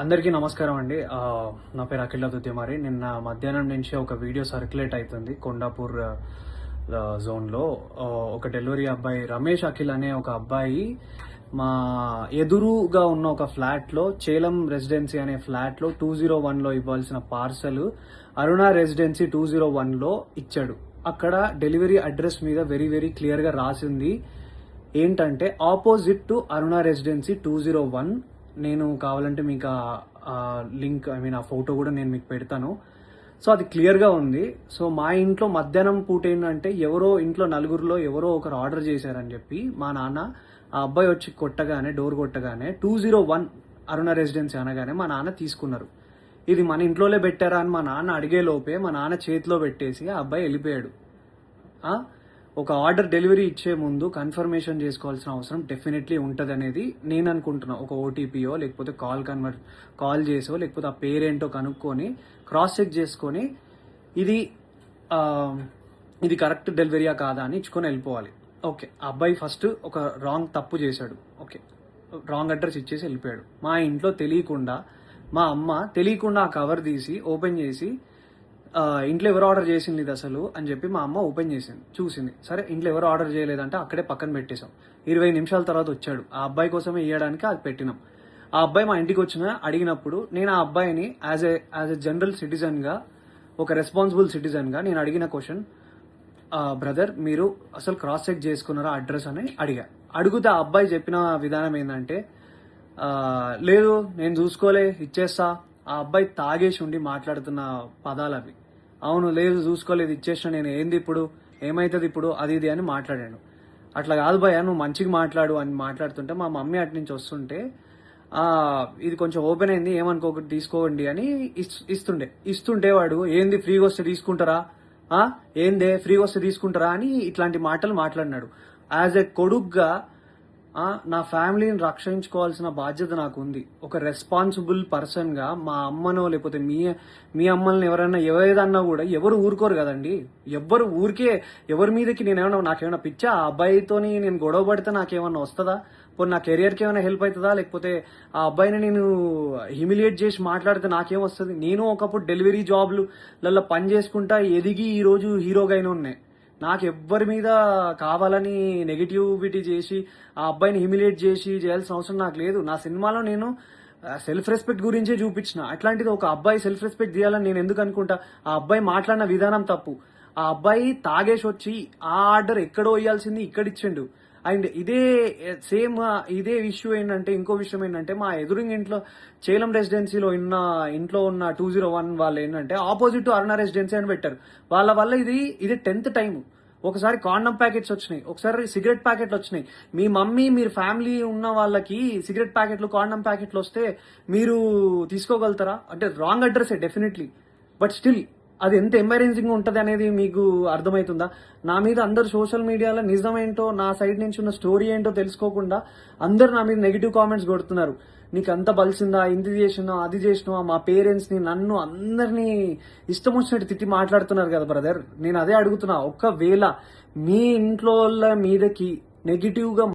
అందరికీ నమస్కారం అండి. నా పేరు అఖిల్ దుద్దిమారి. నిన్న మధ్యాహ్నం నుంచి ఒక వీడియో సర్క్యులేట్ అవుతుంది కొండాపూర్ జోన్లో. ఒక డెలివరీ అబ్బాయి రమేష్ అఖిల్ అనే ఒక అబ్బాయి మా ఎదురుగా ఉన్న ఒక ఫ్లాట్లో, చేలం రెసిడెన్సీ అనే ఫ్లాట్లో 201లో ఇవ్వాల్సిన పార్సల్ అరుణ రెసిడెన్సీ 201లో ఇచ్చాడు. అక్కడ డెలివరీ అడ్రస్ మీద వెరీ వెరీ క్లియర్గా రాసింది ఏంటంటే ఆపోజిట్ టు అరుణ రెసిడెన్సీ 201. నేను కావాలంటే మీకు ఆ లింక్ ఆ ఫోటో కూడా నేను మీకు పెడతాను. సో అది క్లియర్గా ఉంది. సో మా ఇంట్లో మధ్యాహ్నం పూట ఏంటంటే ఎవరో ఇంట్లో నలుగురిలో ఎవరో ఒకరు ఆర్డర్ చేశారని చెప్పి మా నాన్న ఆ అబ్బాయి వచ్చి డోర్ కొట్టగానే 201 అరుణ రెసిడెన్సీ అనగానే మా నాన్న తీసుకున్నారు. ఇది మన ఇంట్లోనే పెట్టారా అని మా నాన్న అడిగే లోపే మా నాన్న చేతిలో పెట్టేసి ఆ అబ్బాయి వెళ్ళిపోయాడు. ఒక ఆర్డర్ డెలివరీ ఇచ్చే ముందు కన్ఫర్మేషన్ చేసుకోవాల్సిన అవసరం డెఫినెట్లీ ఉంటుంది అనేది నేను అనుకుంటున్నా. ఒక ఓటీపీయో లేకపోతే కాల్ చేసో లేకపోతే ఆ పేరేంటో కనుక్కొని క్రాస్ చెక్ చేసుకొని ఇది కరెక్ట్ డెలివరీయా కాదా అని ఇచ్చుకొని వెళ్ళిపోవాలి. ఓకే, అబ్బాయి ఫస్ట్ ఒక తప్పు చేశాడు. ఓకే, రాంగ్ అడ్రస్ ఇచ్చేసి వెళ్ళిపోయాడు. మా ఇంట్లో తెలియకుండా మా అమ్మ తెలియకుండా ఆ కవర్ తీసి ఓపెన్ చేసి ఇంట్లో ఎవరు ఆర్డర్ చేసింది ఇది అసలు అని చెప్పి మా అమ్మ ఓపెన్ చేసింది, చూసింది. సరే ఇంట్లో ఎవరు ఆర్డర్ చేయలేదంటే అక్కడే పక్కన పెట్టేశాం. 20 నిమిషాల తర్వాత వచ్చాడు. ఆ అబ్బాయి కోసమే ఇవ్వడానికి అది పెట్టినాం. ఆ అబ్బాయి మా ఇంటికి అడిగినప్పుడు నేను ఆ అబ్బాయిని యాజ్ ఎ జనరల్ సిటిజన్గా, ఒక రెస్పాన్సిబుల్ సిటిజన్గా నేను అడిగిన క్వశ్చన్, బ్రదర్ మీరు అసలు క్రాస్ చెక్ చేసుకున్నారా అడ్రస్ అని అడిగితే ఆ అబ్బాయి చెప్పిన విధానం ఏంటంటే, లేదు నేను చూసుకోలే ఇచ్చేస్తా. ఆ అబ్బాయి తాగేసి ఉండి మాట్లాడుతున్న పదాలు అవి. అవును, లేదు చూసుకోలేదు ఇచ్చేసిన, నేను ఏంది ఇప్పుడు, ఏమైతుంది ఇప్పుడు, అది ఇది అని మాట్లాడాను. అట్లా కాదు భయ్య, నువ్వు మంచిగా మాట్లాడు అని మాట్లాడుతుంటే మా మమ్మీ అటు నుంచి వస్తుంటే ఇది కొంచెం ఓపెన్ అయింది ఏమనుకోకటి తీసుకోండి అని ఇస్తుంటే వాడు ఏంది ఫ్రీగా వస్తే తీసుకుంటారా, ఏందే ఫ్రీగా వస్తే తీసుకుంటారా అని ఇట్లాంటి మాటలు మాట్లాడినాడు. యాజ్ ఎ కొడుగ్గా నా ఫ్యామిలీని రక్షించుకోవాల్సిన బాధ్యత నాకు ఉంది. ఒక రెస్పాన్సిబుల్ పర్సన్గా మా అమ్మనో లేకపోతే మీ అమ్మల్ని ఎవరేదన్నా కూడా ఎవరు ఊరుకోరు కదండి. ఎవరి మీదకి నాకేమైనా పిచ్చా, ఆ అబ్బాయితోని నేను గొడవ పడితే నాకేమన్నా వస్తుందా, పోనీ నా కెరియర్కి ఏమైనా హెల్ప్ అవుతుందా, లేకపోతే ఆ అబ్బాయిని నేను హ్యూమిలియేట్ చేసి మాట్లాడితే నాకేం వస్తుంది. నేను ఒకప్పుడు డెలివరీ జాబ్లలో పని చేసుకుంటా ఎదిగి ఈ రోజు హీరోగా అయినా ఉన్నాయి. నాకు ఎవ్వరి మీద కావాలని నెగిటివిటీ చేసి ఆ అబ్బాయిని హ్యూమిలియేట్ చేయాల్సిన అవసరం నాకు లేదు. నా సినిమాలో నేను సెల్ఫ్ రెస్పెక్ట్ గురించే చూపించిన. అట్లాంటిది ఒక అబ్బాయి సెల్ఫ్ రెస్పెక్ట్ చేయాలని నేను ఎందుకు అనుకుంటా. ఆ అబ్బాయి మాట్లాడిన విధానం తప్పు. ఆ అబ్బాయి తాగేసి వచ్చి ఆ ఆర్డర్ ఎక్కడో ఇవ్వాల్సింది ఇక్కడ ఇచ్చిండు. అండ్ ఇదే ఇష్యూ ఏంటంటే, ఇంకో విషయం ఏంటంటే, మా ఎదురింగ్ ఇంట్లో చేలం రెసిడెన్సీలో ఇంట్లో ఉన్న 201 వాళ్ళు ఏంటంటే ఆపోజిట్ టు అరుణ రెసిడెన్సీ అని పెట్టారు. వాళ్ళ వల్ల ఇది 10th టైం. ఒకసారి కాండమ్ ప్యాకెట్స్ వచ్చినాయి, ఒకసారి సిగరెట్ ప్యాకెట్లు వచ్చినాయి. మీ మమ్మీ మీరు ఫ్యామిలీ ఉన్న వాళ్ళకి సిగరెట్ ప్యాకెట్లు కాండమ్ ప్యాకెట్లు వస్తే మీరు తీసుకోగలుగుతారా? అంటే wrong address definitely, but still అది ఎంత ఎంబరేజింగ్ ఉంటుంది అనేది మీకు అర్థమవుతుందా? నా మీద అందరు సోషల్ మీడియాలో నిజమేంటో, నా సైడ్ నుంచి ఉన్న స్టోరీ ఏంటో తెలుసుకోకుండా అందరు నా మీద నెగిటివ్ కామెంట్స్ కొడుతున్నారు. నీకు అంత బలిసిందా, ఇంది చేసినా అది చేసినావా, మా పేరెంట్స్ని నన్ను అందరినీ ఇష్టం వచ్చినట్టు తిట్టి మాట్లాడుతున్నారు కదా బ్రదర్. నేను అదే అడుగుతున్నా, ఒకవేళ మీ ఇంట్లో మీదకి నెగిటివ్గా